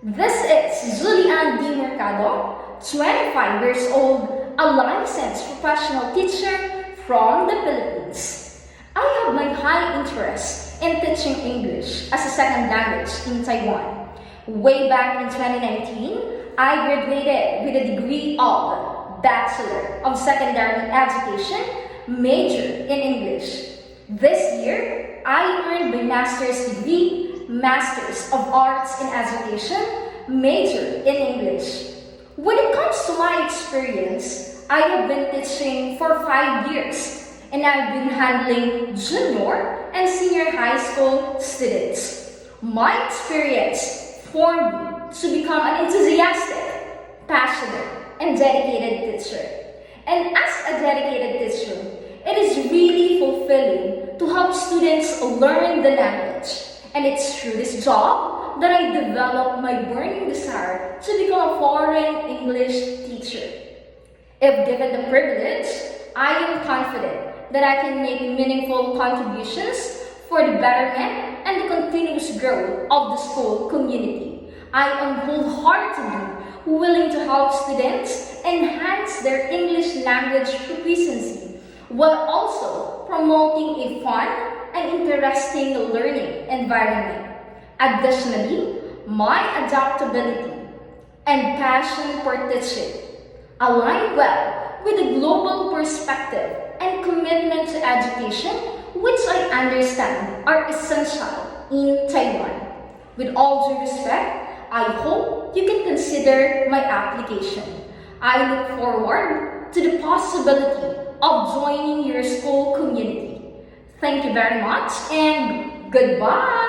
This is Julian D. Mercado, 25 years old, a licensed professional teacher from the Philippines. I have my high interest in teaching English as a second language in Taiwan. Way back in 2019, I graduated with a degree of Bachelor of Secondary Education, major in English. This year, I earned my master's degree, Masters of Arts in Education, major in English. When it comes to my experience, I have been teaching for 5 years and I've been handling junior and senior high school students. My experience formed me to become an enthusiastic, passionate, and dedicated teacher. And as a dedicated teacher, it is really fulfilling to help students learn the language. And it's through this job that I developed my burning desire to become a foreign English teacher. If given the privilege, I am confident that I can make meaningful contributions for the betterment and the continuous growth of the school community. I am wholeheartedly willing to help students enhance their English language proficiency while also promoting a fun and interesting learning environment. Additionally, my adaptability and passion for teaching align well with a global perspective and commitment to education, which I understand are essential in Taiwan. With all due respect, I hope you can consider my application. I look forward to the possibility of joining your school community. Thank you very much and goodbye!